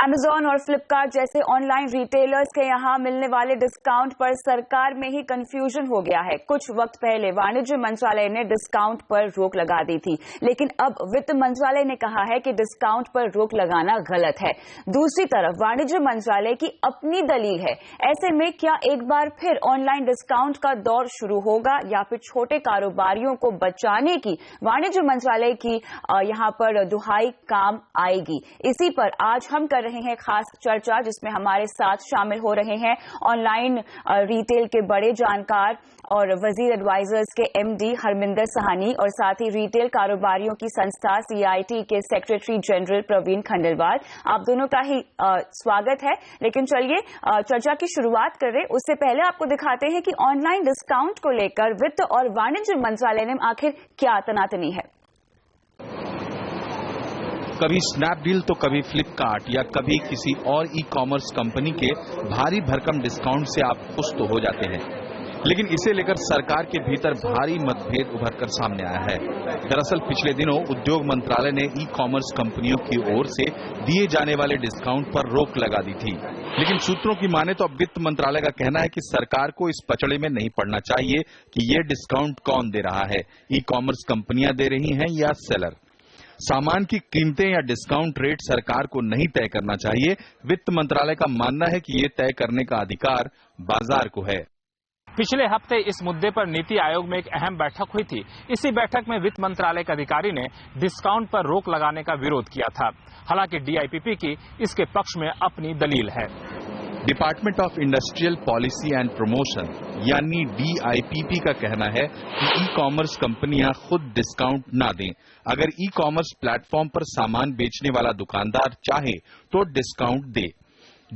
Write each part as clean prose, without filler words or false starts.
Amazon और Flipkart जैसे online retailers के यहाँ मिलने वाले डिस्काउंट पर सरकार में ही कंफ्यूजन हो गया है। कुछ वक्त पहले वाणिज्य मंत्रालय ने डिस्काउंट पर रोक लगा दी थी, लेकिन अब वित्त मंत्रालय ने कहा है कि डिस्काउंट पर रोक लगाना गलत है। दूसरी तरफ वाणिज्य मंत्रालय की अपनी दलील है। ऐसे में क्या एक बार फिर ऑनलाइन डिस्काउंट का दौर शुरू होगा या फिर छोटे कारोबारियों को बचाने की वाणिज्य मंत्रालय की यहाँ पर दुहाई काम आएगी? इसी पर आज हम कर रहे हैं खास चर्चा, जिसमें हमारे साथ शामिल हो रहे हैं ऑनलाइन रिटेल के बड़े जानकार और वजीर एडवाइजर्स के एमडी हरमिंदर सहानी और साथ ही रिटेल कारोबारियों की संस्था CIT के सेक्रेटरी जनरल प्रवीण खंडेलवाल। आप दोनों का ही स्वागत है। लेकिन चलिए चर्चा की शुरुआत कर रहे, उससे पहले आपको दिखाते हैं कि ऑनलाइन डिस्काउंट को लेकर वित्त और वाणिज्य मंत्रालय में आखिर क्या तनातनी है। कभी स्नैपडील तो कभी फ्लिपकार्ट या कभी किसी और ई-कॉमर्स कंपनी के भारी भरकम डिस्काउंट से आप खुश तो हो जाते हैं, लेकिन इसे लेकर सरकार के भीतर भारी मतभेद उभरकर सामने आया है। दरअसल पिछले दिनों उद्योग मंत्रालय ने ई-कॉमर्स कंपनियों की ओर से दिए जाने वाले डिस्काउंट पर रोक लगा दी थी, लेकिन सूत्रों की माने तो अब वित्त मंत्रालय का कहना है कि सरकार को इस पचड़े में नहीं पड़ना चाहिए कि ये डिस्काउंट कौन दे रहा है, ई-कॉमर्स कंपनियां दे रही हैं या सेलर। सामान की कीमतें या डिस्काउंट रेट सरकार को नहीं तय करना चाहिए। वित्त मंत्रालय का मानना है कि ये तय करने का अधिकार बाजार को है। पिछले हफ्ते इस मुद्दे पर नीति आयोग में एक अहम बैठक हुई थी। इसी बैठक में वित्त मंत्रालय के अधिकारी ने डिस्काउंट पर रोक लगाने का विरोध किया था। हालांकि DIPP की इसके पक्ष में अपनी दलील है। Department of industrial policy and promotion यानी DIPP का कहना है कि ई-कॉमर्स कंपनियां खुद डिस्काउंट ना दें। अगर ई-कॉमर्स प्लेटफॉर्म पर सामान बेचने वाला दुकानदार चाहे तो डिस्काउंट दे।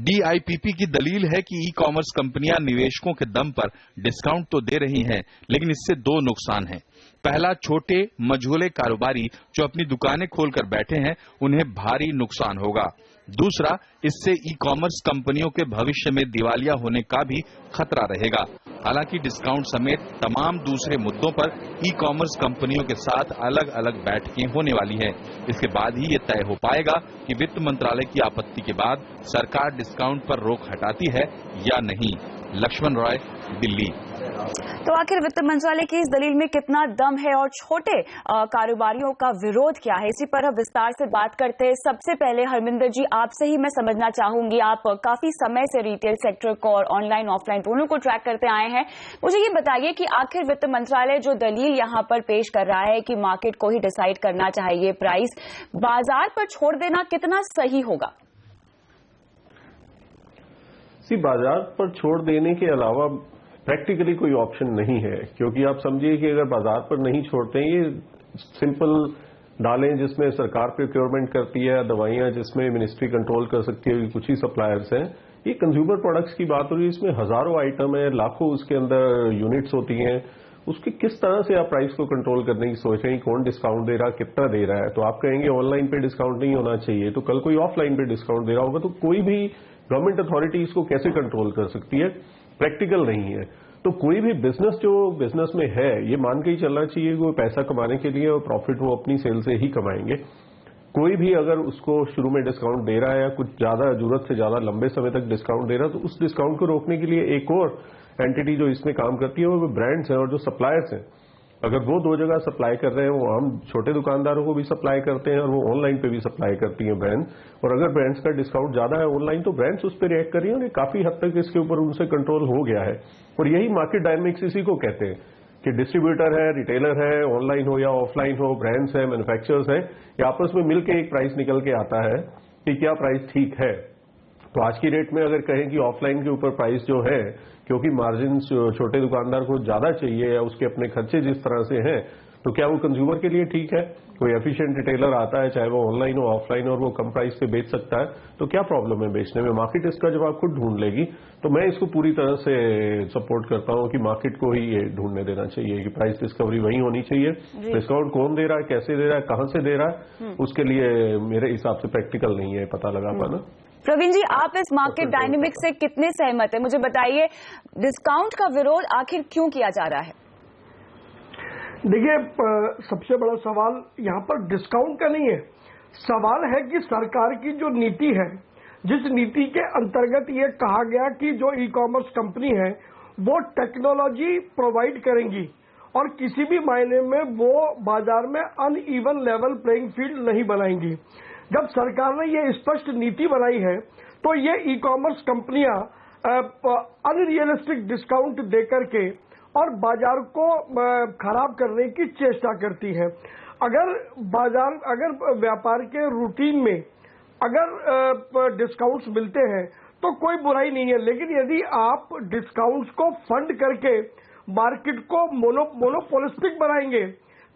DIPP की दलील है कि ई-कॉमर्स कंपनियां निवेशकों के दम पर डिस्काउंट तो दे रही हैं, लेकिन इससे दो नुकसान हैं। पहला, छोटे मझोले कारोबारी जो अपनी दुकानें खोलकर बैठे हैं उन्हें भारी नुकसान होगा। दूसरा, इससे ई-कॉमर्स कंपनियों के भविष्य में दिवालिया होने का भी खतरा रहेगा। हालांकि डिस्काउंट समेत तमाम दूसरे मुद्दों पर ई-कॉमर्स कंपनियों के साथ अलग अलग बैठकें होने वाली हैं। इसके बाद ही ये तय हो पाएगा कि वित्त मंत्रालय की आपत्ति के बाद सरकार डिस्काउंट पर रोक हटाती है या नहीं। लक्ष्मण रॉय, दिल्ली। तो आखिर वित्त मंत्रालय की इस दलील में कितना दम है और छोटे कारोबारियों का विरोध क्या है, इसी पर हम विस्तार से बात करते हैं। सबसे पहले हरमिंदर जी, आपसे ही मैं समझना चाहूंगी, आप काफी समय से रिटेल सेक्टर को और ऑनलाइन ऑफलाइन दोनों को ट्रैक करते आए हैं। मुझे ये बताइए कि आखिर वित्त मंत्रालय जो दलील यहाँ पर पेश कर रहा है कि मार्केट को ही डिसाइड करना चाहिए प्राइस, बाजार पर छोड़ देना कितना सही होगा? बाजार पर छोड़ देने के अलावा प्रैक्टिकली कोई ऑप्शन नहीं है, क्योंकि आप समझिए कि अगर बाजार पर नहीं छोड़ते हैं, ये सिंपल दालें जिसमें सरकार प्रोक्योरमेंट करती है, दवाइयां जिसमें मिनिस्ट्री कंट्रोल कर सकती है, कुछ ही सप्लायर्स हैं, ये कंज्यूमर प्रोडक्ट्स की बात हो रही है। इसमें हजारों आइटम है, लाखों उसके अंदर यूनिट्स होती हैं। उसकी किस तरह से आप प्राइस को कंट्रोल करने की सोच रहे हैं, कौन डिस्काउंट दे रहा है, कितना दे रहा है? तो आप कहेंगे ऑनलाइन पे डिस्काउंट नहीं होना चाहिए, तो कल कोई ऑफलाइन पे डिस्काउंट दे रहा होगा, तो कोई भी गवर्नमेंट अथॉरिटी इसको कैसे कंट्रोल कर सकती है? प्रैक्टिकल नहीं है। तो कोई भी बिजनेस जो बिजनेस में है, ये मान के ही चलना चाहिए कि वो पैसा कमाने के लिए और प्रॉफिट वो अपनी सेल से ही कमाएंगे। कोई भी अगर उसको शुरू में डिस्काउंट दे रहा है या कुछ ज्यादा जरूरत से ज्यादा लंबे समय तक डिस्काउंट दे रहा है, तो उस डिस्काउंट को रोकने के लिए एक और एंटिटी जो इसमें काम करती है वो ब्रांड्स हैं और जो सप्लायर्स हैं। अगर वो दो जगह सप्लाई कर रहे हैं, वो हम छोटे दुकानदारों को भी सप्लाई करते हैं और वो ऑनलाइन पे भी सप्लाई करती हैं ब्रांड, और अगर ब्रांड्स का डिस्काउंट ज्यादा है ऑनलाइन, तो ब्रांड्स उस पर रिएक्ट कर रही हैं और काफी हद तक इसके ऊपर उनसे कंट्रोल हो गया है। और यही मार्केट डायनेमिक्स इसी को कहते हैं कि डिस्ट्रीब्यूटर है, रिटेलर है, ऑनलाइन हो या ऑफलाइन हो, ब्रांड्स है, मैन्युफैक्चरर्स है, ये आपस में मिलकर एक प्राइस निकल के आता है कि क्या प्राइस ठीक है। तो आज की रेट में अगर कहें कि ऑफलाइन के ऊपर प्राइस जो है, क्योंकि मार्जिन छोटे दुकानदार को ज्यादा चाहिए या उसके अपने खर्चे जिस तरह से हैं, तो क्या वो कंज्यूमर के लिए ठीक है? कोई एफिशिएंट रिटेलर आता है, चाहे वो ऑनलाइन हो ऑफलाइन, और वो कम प्राइस पे बेच सकता है, तो क्या प्रॉब्लम है बेचने में? मार्केट इसका जवाब खुद ढूंढ लेगी। तो मैं इसको पूरी तरह से सपोर्ट करता हूं कि मार्केट को ही ये ढूंढने देना चाहिए कि प्राइस डिस्कवरी वही होनी चाहिए। डिस्काउंट कौन दे रहा है, कैसे दे रहा है, कहां से दे रहा है, उसके लिए मेरे हिसाब से प्रैक्टिकल नहीं है पता लगा पाना। प्रवीण जी, आप इस मार्केट डायनेमिक्स से कितने सहमत है? मुझे बताइए, डिस्काउंट का विरोध आखिर क्यों किया जा रहा है? देखिए, सबसे बड़ा सवाल यहाँ पर डिस्काउंट का नहीं है, सवाल है कि सरकार की जो नीति है, जिस नीति के अंतर्गत ये कहा गया कि जो ई कॉमर्स कंपनी है वो टेक्नोलॉजी प्रोवाइड करेंगी और किसी भी मायने में वो बाजार में अनइवन लेवल प्लेइंग फील्ड नहीं बनाएंगी। जब सरकार ने ये स्पष्ट नीति बनाई है तो ये ई कॉमर्स कंपनियां अनरियलिस्टिक डिस्काउंट देकर के और बाजार को खराब करने की चेष्टा करती है। अगर व्यापार के रूटीन में अगर डिस्काउंट्स मिलते हैं तो कोई बुराई नहीं है, लेकिन यदि आप डिस्काउंट्स को फंड करके मार्केट को मोनोपोलिस्टिक बनाएंगे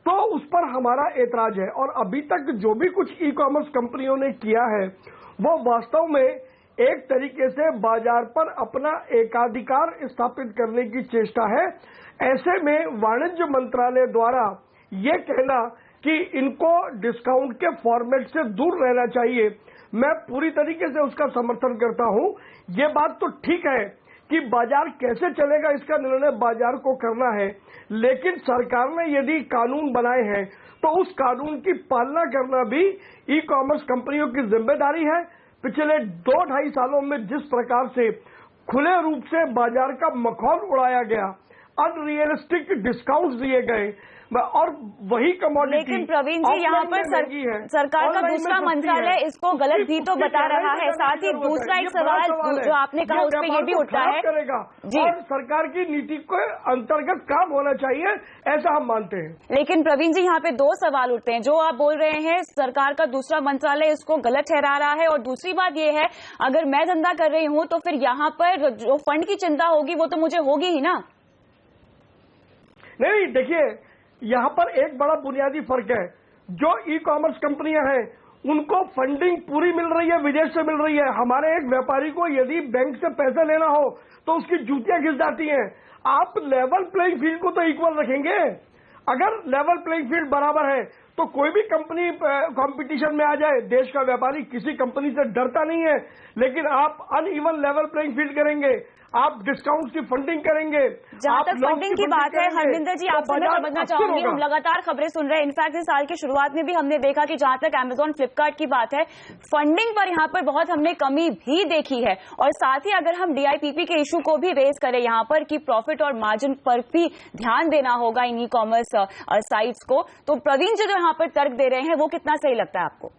तो उस पर हमारा एतराज है। और अभी तक जो भी कुछ ई कॉमर्स कंपनियों ने किया है वो वास्तव में एक तरीके से बाजार पर अपना एकाधिकार स्थापित करने की चेष्टा है। ऐसे में वाणिज्य मंत्रालय द्वारा ये कहना कि इनको डिस्काउंट के फॉर्मेट से दूर रहना चाहिए, मैं पूरी तरीके से उसका समर्थन करता हूं। ये बात तो ठीक है कि बाजार कैसे चलेगा इसका निर्णय बाजार को करना है, लेकिन सरकार ने यदि कानून बनाए हैं तो उस कानून की पालना करना भी ई कॉमर्स कंपनियों की जिम्मेदारी है। पिछले 2-2.5 सालों में जिस प्रकार से खुले रूप से बाजार का मखौल उड़ाया गया, अनरियलिस्टिक डिस्काउंट्स दिए गए और वही कमोडिटी, लेकिन प्रवीण जी यहाँ पर सरकार का दूसरा मंत्रालय इसको गलत भी तो बता रहा है। साथ ही दूसरा एक सवाल जो आपने कहा उस पर ये भी उठता है जी, और सरकार की नीति के अंतर्गत काम होना चाहिए, ऐसा हम मानते हैं। लेकिन प्रवीण जी यहाँ पे 2 सवाल उठते हैं। जो आप बोल रहे हैं सरकार का दूसरा मंत्रालय इसको गलत ठहरा रहा है, और दूसरी बात ये है अगर मैं धंधा कर रही हूँ तो फिर यहाँ पर जो फंड की चिंता होगी वो तो मुझे होगी ही ना। नहीं, देखिए यहाँ पर एक बड़ा बुनियादी फर्क है। जो ई कॉमर्स कंपनियां हैं उनको फंडिंग पूरी मिल रही है, विदेश से मिल रही है। हमारे एक व्यापारी को यदि बैंक से पैसे लेना हो तो उसकी जूतियां घिस जाती हैं। आप लेवल प्लेइंग फील्ड को तो इक्वल रखेंगे। अगर लेवल प्लेइंग फील्ड बराबर है तो कोई भी कंपनी कंपटीशन में आ जाए, देश का व्यापारी किसी कंपनी से डरता नहीं है। लेकिन आप अनइवन लेवल प्लेइंग फील्ड करेंगे, आप डिस्काउंट की फंडिंग करेंगे। जहां तक फंडिंग की बात है हरमिंदर जी, आपसे मैं समझना चाहूंगी, हम लगातार खबरें सुन रहे हैं। इनफैक्ट इस साल की शुरुआत में भी हमने देखा कि जहां तक अमेजॉन फ्लिपकार्ट की बात है फंडिंग पर यहाँ पर बहुत हमने कमी भी देखी है। और साथ ही अगर हम DIPP के इशू को भी रेज करें यहाँ पर कि प्रॉफिट और मार्जिन पर भी ध्यान देना होगा इन ई कॉमर्स साइट्स को, तो प्रवीण जी जो यहाँ पर तर्क दे रहे हैं वो कितना सही लगता है आपको?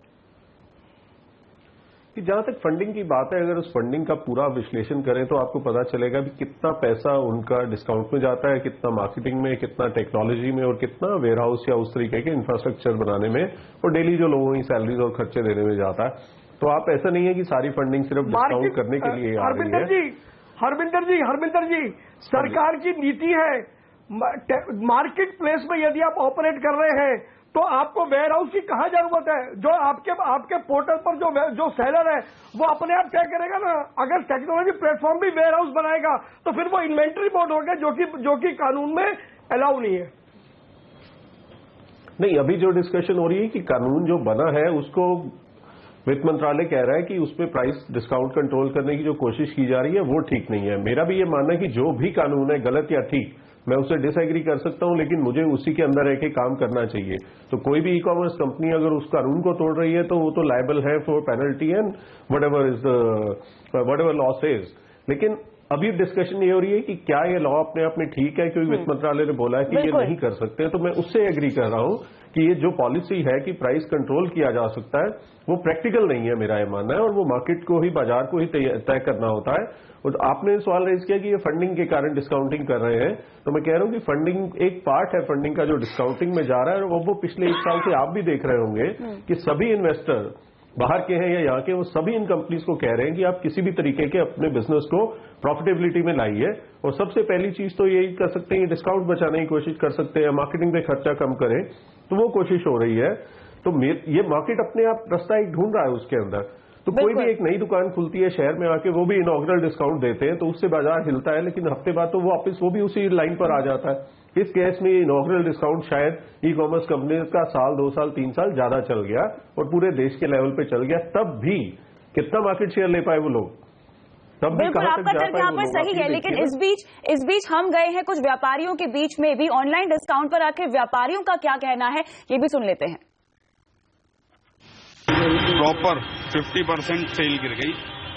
कि जहां तक फंडिंग की बात है, अगर उस फंडिंग का पूरा विश्लेषण करें तो आपको पता चलेगा कि कितना पैसा उनका डिस्काउंट में जाता है, कितना मार्केटिंग में, कितना टेक्नोलॉजी में और कितना वेयर हाउस या उस तरीके के इंफ्रास्ट्रक्चर बनाने में और डेली जो लोगों की सैलरीज और खर्चे देने में जाता है। तो आप ऐसा नहीं है कि सारी फंडिंग सिर्फ डिस्काउंट करने के लिए आ रही है। हरमिंदर जी, सरकार की नीति है मार्केट प्लेस में यदि आप ऑपरेट कर रहे हैं तो आपको वेयर हाउस की कहाँ जरूरत है? जो आपके पोर्टल पर जो सेलर है वो अपने आप तय करेगा ना। अगर टेक्नोलॉजी प्लेटफॉर्म भी वेयर हाउस बनाएगा तो फिर वो इन्वेंट्री बोर्ड हो गया जो कि कानून में अलाउ नहीं है। नहीं, अभी जो डिस्कशन हो रही है कि कानून जो बना है उसको वित्त मंत्रालय कह रहा है कि उसमें प्राइस डिस्काउंट कंट्रोल करने की जो कोशिश की जा रही है वो ठीक नहीं है। मेरा भी ये मानना है कि जो भी कानून है गलत या ठीक, मैं उससे डिसएग्री कर सकता हूं, लेकिन मुझे उसी के अंदर रह के काम करना चाहिए। तो कोई भी ई कॉमर्स कंपनी अगर उस कानून को तोड़ रही है तो वो तो लायबल है for penalty and whatever law says. लेकिन अभी डिस्कशन ये हो रही है कि क्या ये लॉ अपने आप में ठीक है, क्योंकि वित्त मंत्रालय ने बोला है कि ये नहीं कर सकते। तो मैं उससे एग्री कर रहा हूं कि ये जो पॉलिसी है कि प्राइस कंट्रोल किया जा सकता है वो प्रैक्टिकल नहीं है, मेरा ये मानना है, और वो मार्केट को ही, बाजार को ही तय करना होता है। और आपने सवाल रेज किया कि ये फंडिंग के कारण डिस्काउंटिंग कर रहे हैं, तो मैं कह रहा हूं कि फंडिंग एक पार्ट है फंडिंग का जो डिस्काउंटिंग में जा रहा है। और वो पिछले 1 साल से आप भी देख रहे होंगे कि सभी इन्वेस्टर बाहर के हैं या यहाँ के, वो सभी इन कंपनीज को कह रहे हैं कि आप किसी भी तरीके के अपने बिजनेस को प्रॉफिटेबिलिटी में लाइए। और सबसे पहली चीज तो यही कर सकते हैं, डिस्काउंट बचाने की कोशिश कर सकते हैं, मार्केटिंग पे खर्चा कम करें, तो वो कोशिश हो रही है। तो ये मार्केट अपने आप रास्ता एक ढूंढ रहा है उसके अंदर। तो कोई भी एक नई दुकान खुलती है शहर में आके, वो भी इनॉग्रल डिस्काउंट देते हैं तो उससे बाजार हिलता है, लेकिन हफ्ते बाद तो वापस वो भी उसी लाइन पर आ जाता है। इस केस में इनॉग्रल डिस्काउंट शायद ई कॉमर्स कंपनी का 1, 2 साल, 3 साल ज्यादा चल गया और पूरे देश के लेवल पे चल गया, तब भी कितना मार्केट शेयर ले पाए वो लोग, तब भी बिल्कुल आपका तर्क यहाँ पर सही है। लेकिन इस बीच हम गए हैं कुछ व्यापारियों के बीच में भी, ऑनलाइन डिस्काउंट पर आखिर व्यापारियों का क्या कहना है ये भी सुन लेते हैं। प्रॉपर 50% सेल गिर गई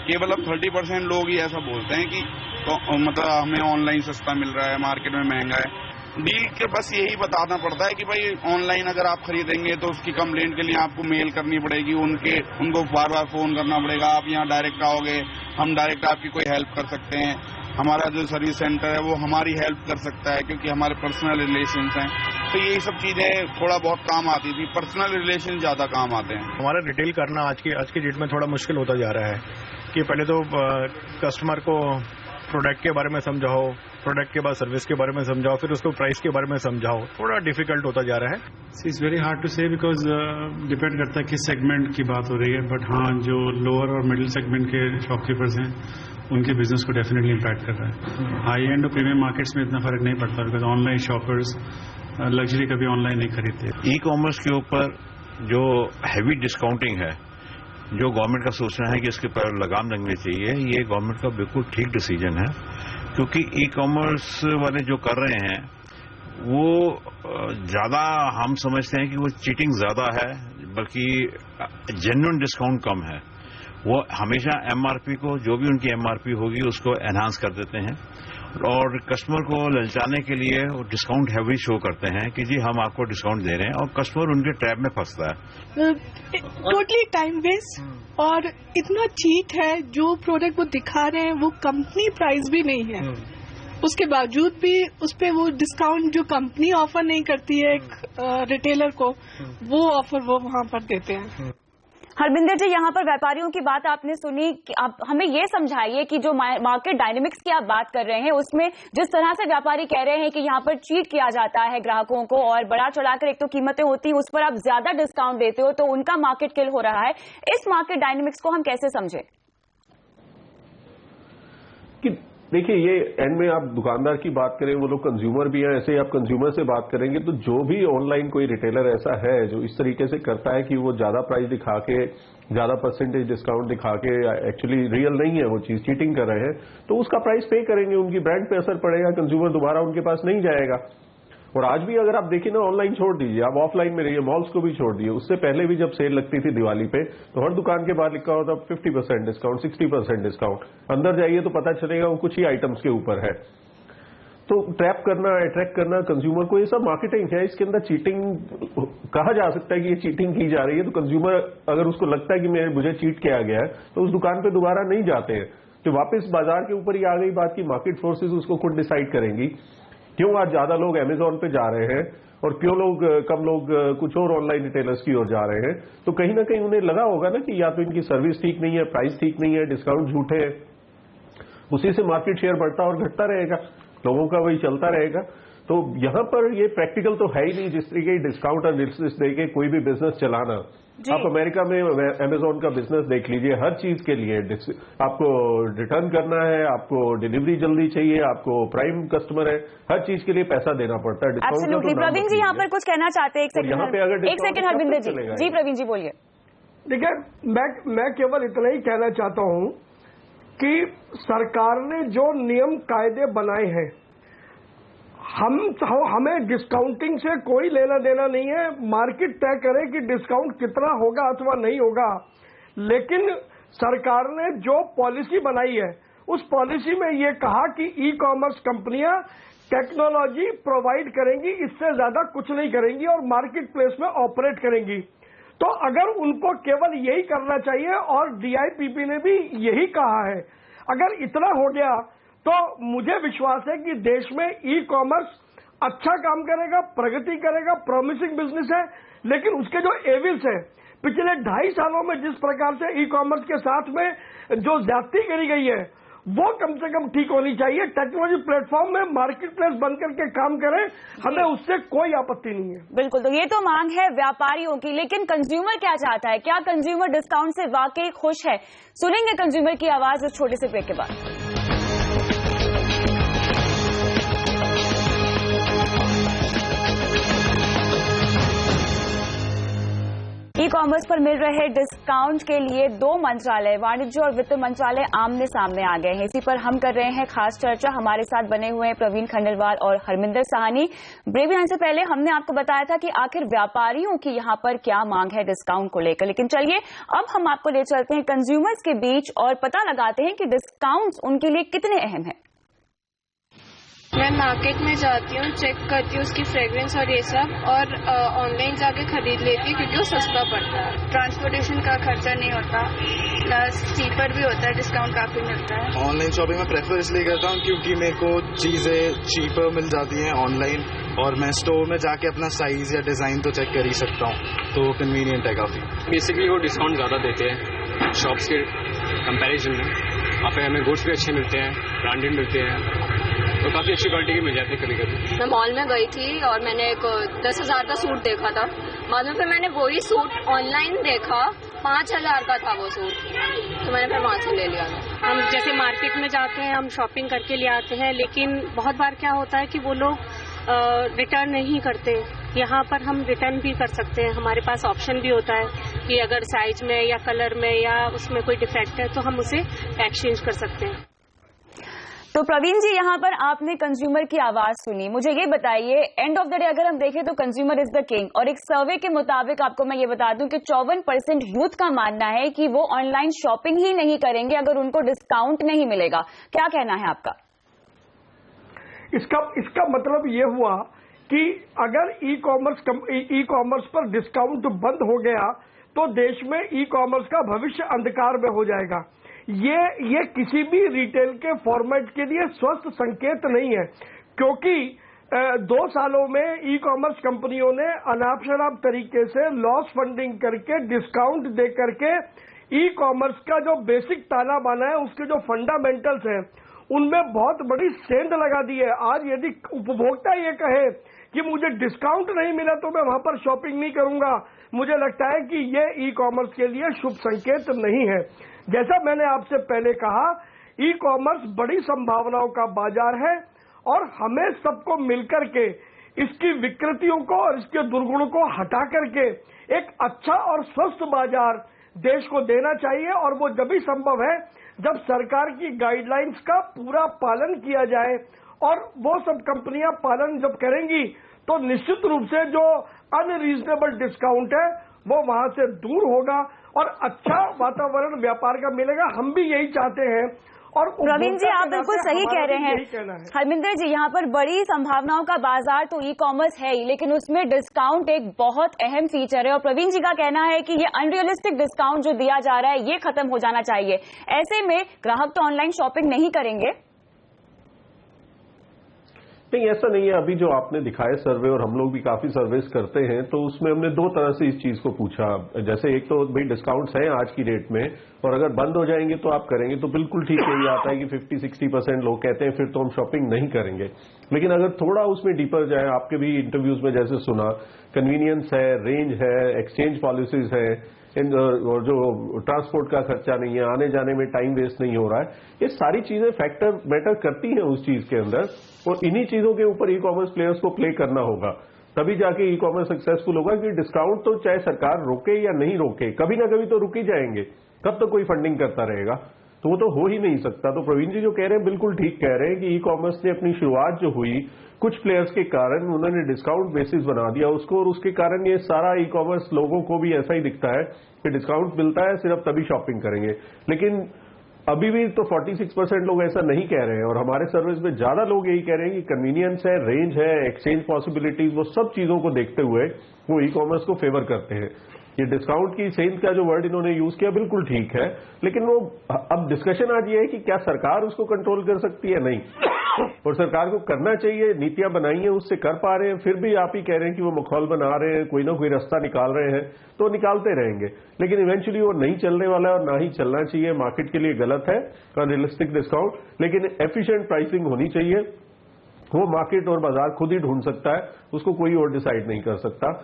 केवल अब 30% लोग ही ऐसा बोलते हैं कि तो मतलब हमें ऑनलाइन सस्ता मिल रहा है, मार्केट में महंगा है। डील के बस यही बताना पड़ता है कि भाई ऑनलाइन अगर आप खरीदेंगे तो उसकी कंप्लेंट के लिए आपको मेल करनी पड़ेगी, उनको बार बार फोन करना पड़ेगा। आप यहाँ डायरेक्ट आओगे, हम डायरेक्ट आपकी कोई हेल्प कर सकते हैं। हमारा जो सर्विस सेंटर है वो हमारी हेल्प कर सकता है क्योंकि हमारे पर्सनल रिलेशंस हैं। तो यही सब चीजें थोड़ा बहुत काम आती थी, पर्सनल रिलेशन ज्यादा काम आते हैं। हमारा रिटेल करना आज की डेट में थोड़ा मुश्किल होता जा रहा है कि पहले तो कस्टमर को प्रोडक्ट के बारे में समझाओ, प्रोडक्ट के बाद सर्विस के बारे में समझाओ, फिर उसको प्राइस के बारे में समझाओ, थोड़ा डिफिकल्ट होता जा रहा है। इट्स वेरी हार्ड टू से बिकॉज डिपेंड करता है किस सेगमेंट की बात हो रही है। बट हाँ, जो लोअर और मिडिल सेगमेंट के शॉपकीपर्स हैं उनके बिजनेस को डेफिनेटली इम्पैक्ट कर रहा है। हाई एंड और प्रीमियम मार्केट्स में इतना फर्क नहीं पड़ता बिकॉज ऑनलाइन शॉपर्स लग्जरी कभी ऑनलाइन नहीं खरीदते। ई कॉमर्स के ऊपर जो हैवी डिस्काउंटिंग है, जो गवर्नमेंट का सोचना है कि इसके पर लगाम लगनी चाहिए, ये गवर्नमेंट का बिल्कुल ठीक डिसीजन है क्योंकि ई कॉमर्स वाले जो कर रहे हैं वो ज्यादा, हम समझते हैं कि वो चीटिंग ज्यादा है, बल्कि जेन्युइन डिस्काउंट कम है। वो हमेशा एमआरपी को, जो भी उनकी एमआरपी होगी, उसको एनहांस कर देते हैं और कस्टमर को ललचाने के लिए डिस्काउंट हैवी शो करते हैं कि जी हम आपको डिस्काउंट दे रहे हैं, और कस्टमर उनके ट्रैप में फंसता है। टोटली टाइम वेस्ट और इतना चीट है। जो प्रोडक्ट वो दिखा रहे हैं वो कंपनी प्राइस भी नहीं है, उसके बावजूद भी उस पे वो डिस्काउंट जो कंपनी ऑफर नहीं करती है रिटेलर को, वो ऑफर वो वहां पर देते हैं। हरबिंदर जी, यहाँ पर व्यापारियों की बात आपने सुनी कि आप हमें ये समझाइए कि जो मार्केट डायनेमिक्स की आप बात कर रहे हैं उसमें जिस तरह से व्यापारी कह रहे हैं कि यहाँ पर चीट किया जाता है ग्राहकों को और बढ़ा चढ़ाकर, एक तो कीमतें होती उस पर आप ज्यादा डिस्काउंट देते हो तो उनका मार्केट किल हो रहा है, इस मार्केट डायनेमिक्स को हम कैसे समझें? देखिए, ये एंड में आप दुकानदार की बात करें, वो लोग कंज्यूमर भी हैं। ऐसे ही आप कंज्यूमर से बात करेंगे तो जो भी ऑनलाइन कोई रिटेलर ऐसा है जो इस तरीके से करता है कि वो ज्यादा प्राइस दिखा के, ज्यादा परसेंटेज डिस्काउंट दिखा के एक्चुअली रियल नहीं है वो चीज, चीटिंग कर रहे हैं, तो उसका प्राइस पे करेंगे, उनकी ब्रांड पे असर पड़ेगा, कंज्यूमर दोबारा उनके पास नहीं जाएगा। और आज भी अगर आप देखिए ना, ऑनलाइन छोड़ दीजिए, आप ऑफलाइन में रहिए, मॉल्स को भी छोड़ दिए, उससे पहले भी जब सेल लगती थी दिवाली पे तो हर दुकान के बाहर लिखा होता 50% डिस्काउंट, 60% डिस्काउंट। अंदर जाइए तो पता चलेगा वो कुछ ही आइटम्स के ऊपर है। तो ट्रैप करना, अट्रैक्ट करना कंज्यूमर को, ये सब मार्केटिंग है। इसके अंदर चीटिंग कहा जा सकता है कि ये चीटिंग की जा रही है। तो कंज्यूमर अगर उसको लगता है कि मुझे चीट किया गया है तो उस दुकान पे दोबारा नहीं जाते हैं। तो वापस बाजार के ऊपर ही आ गई बात की मार्केट फोर्सेज उसको खुद डिसाइड करेंगी क्यों आज ज्यादा लोग अमेजोन पे जा रहे हैं और क्यों कम लोग कुछ और ऑनलाइन रिटेलर्स की ओर जा रहे हैं। तो कहीं ना कहीं उन्हें लगा होगा ना कि या तो इनकी सर्विस ठीक नहीं है, प्राइस ठीक नहीं है, डिस्काउंट झूठे हैं, उसी से मार्केट शेयर बढ़ता और घटता रहेगा, लोगों का वही चलता रहेगा। तो यहां पर ये प्रैक्टिकल तो है ही नहीं जिस तरीके डिस्काउंट एनालिसिस देके कोई भी बिजनेस चलाना। आप अमेरिका में अमेजोन का बिजनेस देख लीजिए, हर चीज के लिए आपको रिटर्न करना है, आपको डिलीवरी जल्दी चाहिए, आपको प्राइम कस्टमर है, हर चीज के लिए पैसा देना पड़ता है। एब्सोल्युटली। प्रवीण जी यहाँ पर कुछ कहना चाहते हैं, एक सेकंड हरबिंदर जी। जी प्रवीण जी बोलिए। देखिए, मैं केवल इतना ही कहना चाहता हूँ कि सरकार ने जो नियम कायदे बनाए हैं, हमें डिस्काउंटिंग से कोई लेना देना नहीं है। मार्केट तय करे कि डिस्काउंट कितना होगा अथवा नहीं होगा, लेकिन सरकार ने जो पॉलिसी बनाई है उस पॉलिसी में ये कहा कि ई कॉमर्स कंपनियां टेक्नोलॉजी प्रोवाइड करेंगी, इससे ज्यादा कुछ नहीं करेंगी और मार्केट प्लेस में ऑपरेट करेंगी। तो अगर उनको केवल यही करना चाहिए, और डीआईपीपी ने भी यही कहा है, अगर इतना हो गया तो मुझे विश्वास है कि देश में ई कॉमर्स अच्छा काम करेगा, प्रगति करेगा, प्रॉमिसिंग बिजनेस है। लेकिन उसके जो एविल्स है, पिछले 2.5 सालों में जिस प्रकार से ई कॉमर्स के साथ में जो ज्यादती करी गई है, वो कम से कम ठीक होनी चाहिए। टेक्नोलॉजी प्लेटफॉर्म में मार्केट प्लेस बनकर के काम करें, हमें उससे कोई आपत्ति नहीं है। बिल्कुल, तो ये तो मांग है व्यापारियों की, लेकिन कंज्यूमर क्या चाहता है? क्या कंज्यूमर डिस्काउंट से वाकई खुश है? सुनेंगे कंज्यूमर की आवाज इस छोटे से ब्रेक के बाद। ई कॉमर्स पर मिल रहे डिस्काउंट के लिए दो मंत्रालय, वाणिज्य और वित्त मंत्रालय, आमने सामने आ गए हैं। इसी पर हम कर रहे हैं खास चर्चा। हमारे साथ बने हुए हैं प्रवीण खंडेलवाल और हरमिंदर साहनी। ब्रेक से पहले हमने आपको बताया था कि आखिर व्यापारियों की यहां पर क्या मांग है डिस्काउंट को लेकर, लेकिन चलिए अब हम आपको ले चलते हैं कंज्यूमर्स के बीच और पता लगाते हैं कि डिस्काउंट्स उनके लिए कितने अहम हैं। मैं मार्केट में जाती हूँ, चेक करती हूँ उसकी फ्रेग्रेंस और ये सब, और ऑनलाइन जाके खरीद लेती हूँ क्योंकि वो सस्ता पड़ता है। ट्रांसपोर्टेशन का खर्चा नहीं होता, प्लस चीपर भी होता है, डिस्काउंट काफी मिलता है। ऑनलाइन शॉपिंग में प्रेफर इसलिए करता हूँ क्योंकि मेरे को चीजें चीपर मिल जाती हैं ऑनलाइन, और मैं स्टोर में जाके अपना साइज या डिजाइन तो चेक कर ही सकता हूँ, तो कन्वीनियंट है काफी। बेसिकली वो डिस्काउंट ज्यादा देते हैं शॉप्स के कंपैरिजन में। वहाँ पे हमें गुड्स भी अच्छे मिलते हैं, ब्रांडेड मिलते हैं, तो काफी अच्छी क्वालिटी की मिल जाती है कभी कभी। मैं मॉल में गई थी और मैंने एक 10,000 का सूट देखा था, बाद में फिर मैंने वही सूट ऑनलाइन देखा, 5,000 का था वो सूट, तो मैंने फिर वहाँ से ले लिया। हम जैसे मार्केट में जाते हैं, हम शॉपिंग करके ले आते हैं, लेकिन बहुत बार क्या होता है कि वो लोग रिटर्न नहीं करते। यहाँ पर हम रिटर्न भी कर सकते हैं, हमारे पास ऑप्शन भी होता है कि अगर साइज में या कलर में या उसमें कोई डिफेक्ट है तो हम उसे एक्सचेंज कर सकते हैं। तो प्रवीण जी, यहाँ पर आपने कंज्यूमर की आवाज सुनी। मुझे ये बताइए, एंड ऑफ द डे अगर हम देखें तो कंज्यूमर इज द किंग, और एक सर्वे के मुताबिक आपको मैं ये बता दूं कि 54% यूथ का मानना है कि वो ऑनलाइन शॉपिंग ही नहीं करेंगे अगर उनको डिस्काउंट नहीं मिलेगा। क्या कहना है आपका? इसका मतलब ये हुआ कि अगर ई कॉमर्स पर डिस्काउंट बंद हो गया तो देश में ई कॉमर्स का भविष्य अंधकार में हो जाएगा। ये किसी भी रिटेल के फॉर्मेट के लिए स्वस्थ संकेत नहीं है, क्योंकि 2 सालों में ई कॉमर्स कंपनियों ने अनाप शनाप तरीके से लॉस फंडिंग करके डिस्काउंट दे करके ई कॉमर्स का जो बेसिक ताना बाना है, उसके जो फंडामेंटल्स हैं, उनमें बहुत बड़ी सेंध लगा दी है। आज यदि उपभोक्ता ये कहे कि मुझे डिस्काउंट नहीं मिला तो मैं वहां पर शॉपिंग नहीं करूंगा, मुझे लगता है कि ये ई कॉमर्स के लिए शुभ संकेत नहीं है। जैसा मैंने आपसे पहले कहा, ई कॉमर्स बड़ी संभावनाओं का बाजार है और हमें सबको मिलकर के इसकी विकृतियों को और इसके दुर्गुणों को हटा करके एक अच्छा और स्वस्थ बाजार देश को देना चाहिए, और वो जब भी संभव है जब सरकार की गाइडलाइंस का पूरा पालन किया जाए, और वो सब कंपनियां पालन जब करेंगी तो निश्चित रूप से जो अनरीजनेबल डिस्काउंट है वो वहां से दूर होगा और अच्छा वातावरण व्यापार का मिलेगा। हम भी यही चाहते हैं। और प्रवीण जी, आप बिल्कुल सही कह रहे हैं। हरमिंदर जी, यहाँ पर बड़ी संभावनाओं का बाजार तो ई कॉमर्स है ही, लेकिन उसमें डिस्काउंट एक बहुत अहम फीचर है, और प्रवीण जी का कहना है कि ये अनरियलिस्टिक डिस्काउंट जो दिया जा रहा है ये खत्म हो जाना चाहिए। ऐसे में ग्राहक तो ऑनलाइन शॉपिंग नहीं करेंगे। नहीं, ऐसा नहीं है। अभी जो आपने दिखाए सर्वे, और हम लोग भी काफी सर्वेस करते हैं, तो उसमें हमने 2 तरह से इस चीज को पूछा। जैसे एक तो भाई डिस्काउंट्स हैं आज की डेट में, और अगर बंद हो जाएंगे तो आप करेंगे, तो बिल्कुल ठीक है। ये आता है कि 50-60% लोग कहते हैं फिर तो हम शॉपिंग नहीं करेंगे। लेकिन अगर थोड़ा उसमें डीपर जाए, आपके भी इंटरव्यूज में जैसे सुना, कन्वीनियंस है, रेंज है, एक्सचेंज पॉलिसीज है, और जो ट्रांसपोर्ट का खर्चा नहीं है, आने जाने में टाइम वेस्ट नहीं हो रहा है, ये सारी चीजें फैक्टर मैटर करती हैं उस चीज के अंदर, और इन्हीं चीजों के ऊपर ई कॉमर्स प्लेयर्स को प्ले करना होगा, तभी जाके ई कॉमर्स सक्सेसफुल होगा। कि डिस्काउंट तो चाहे सरकार रोके या नहीं रोके, कभी ना कभी तो रुक ही जाएंगे। कब तो कोई फंडिंग करता रहेगा, तो वो तो हो ही नहीं सकता। तो प्रवीण जी जो कह रहे हैं बिल्कुल ठीक कह रहे हैं कि ई कॉमर्स ने अपनी शुरुआत जो हुई कुछ प्लेयर्स के कारण, उन्होंने डिस्काउंट बेसिस बना दिया उसको, और उसके कारण ये सारा ई कॉमर्स लोगों को भी ऐसा ही दिखता है कि डिस्काउंट मिलता है सिर्फ तभी शॉपिंग करेंगे। लेकिन अभी भी तो 46% लोग ऐसा नहीं कह रहे हैं, और हमारे सर्विस में ज्यादा लोग यही कह रहे हैं कि कन्वीनियंस है, रेंज है, एक्सचेंज पॉसिबिलिटीज, वो सब चीजों को देखते हुए वो ई कॉमर्स को फेवर करते हैं। ये डिस्काउंट की सेंस का जो वर्ड इन्होंने यूज किया बिल्कुल ठीक है, लेकिन वो अब डिस्कशन आज ये है कि क्या सरकार उसको कंट्रोल कर सकती है? नहीं, और सरकार को करना चाहिए। नीतियां बनाई हैं, उससे कर पा रहे हैं, फिर भी आप ही कह रहे हैं कि वो मखौल बना रहे हैं, कोई ना कोई रास्ता निकाल रहे हैं, तो निकालते रहेंगे, लेकिन इवेंचुअली वो नहीं चलने वाला है और ना ही चलना चाहिए। मार्केट के लिए गलत है अनरियलिस्टिक डिस्काउंट, लेकिन एफिशिएंट प्राइसिंग होनी चाहिए। वो मार्केट और बाजार खुद ही ढूंढ सकता है, उसको कोई और डिसाइड नहीं कर सकता।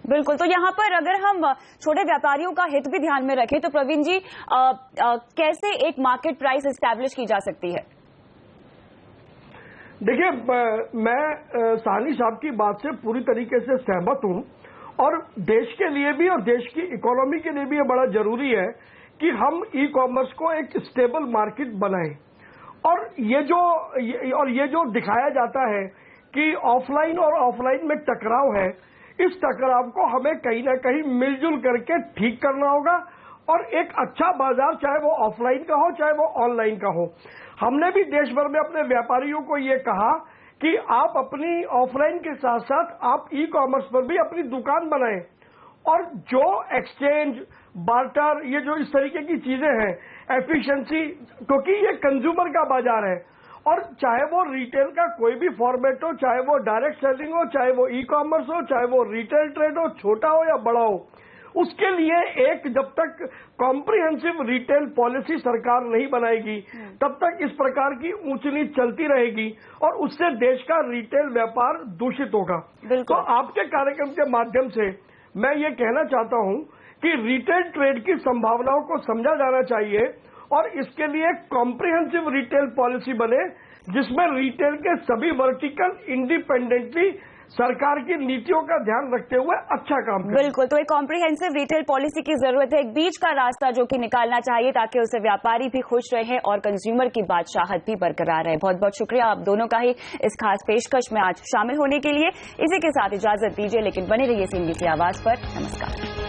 बिल्कुल। तो यहाँ पर अगर हम छोटे व्यापारियों का हित भी ध्यान में रखें तो प्रवीण जी, कैसे एक मार्केट प्राइस एस्टैब्लिश की जा सकती है? देखिए, मैं साहनी साहब की बात से पूरी तरीके से सहमत हूं, और देश के लिए भी और देश की इकोनॉमी के लिए भी ये बड़ा जरूरी है कि हम ई कॉमर्स को एक स्टेबल मार्केट बनाएं। और ये जो दिखाया जाता है कि ऑफलाइन और ऑफलाइन में टकराव है, इस टकराव को हमें कहीं ना कहीं मिलजुल करके ठीक करना होगा और एक अच्छा बाजार, चाहे वो ऑफलाइन का हो चाहे वो ऑनलाइन का हो। हमने भी देश भर में अपने व्यापारियों को ये कहा कि आप अपनी ऑफलाइन के साथ साथ आप ई कॉमर्स पर भी अपनी दुकान बनाएं और जो एक्सचेंज, बार्टर, ये जो इस तरीके की चीजें हैं, एफिशिएंसी, क्योंकि ये कंज्यूमर का बाजार है और चाहे वो रिटेल का कोई भी फॉर्मेट हो, चाहे वो डायरेक्ट सेलिंग हो, चाहे वो ई कॉमर्स हो, चाहे वो रिटेल ट्रेड हो, छोटा हो या बड़ा हो, उसके लिए एक जब तक कॉम्प्रिहेंसिव रिटेल पॉलिसी सरकार नहीं बनाएगी तब तक इस प्रकार की ऊंच नीच चलती रहेगी और उससे देश का रिटेल व्यापार दूषित होगा। तो आपके कार्यक्रम के माध्यम से मैं ये कहना चाहता हूं कि रिटेल ट्रेड की संभावनाओं को समझा जाना चाहिए और इसके लिए कॉम्प्रिहेंसिव रिटेल पॉलिसी बने जिसमें रिटेल के सभी वर्टिकल इंडिपेंडेंटली सरकार की नीतियों का ध्यान रखते हुए अच्छा काम करें। बिल्कुल, तो एक कॉम्प्रिहेंसिव रिटेल पॉलिसी की जरूरत है, एक बीच का रास्ता जो कि निकालना चाहिए ताकि उससे व्यापारी भी खुश रहे और कंज्यूमर की बादशाहत भी बरकरार रहे। बहुत बहुत शुक्रिया आप दोनों का ही इस खास पेशकश में आज शामिल होने के लिए। इसी के साथ इजाजत दीजिए, लेकिन बने रहिए CNBC आवाज पर। नमस्कार।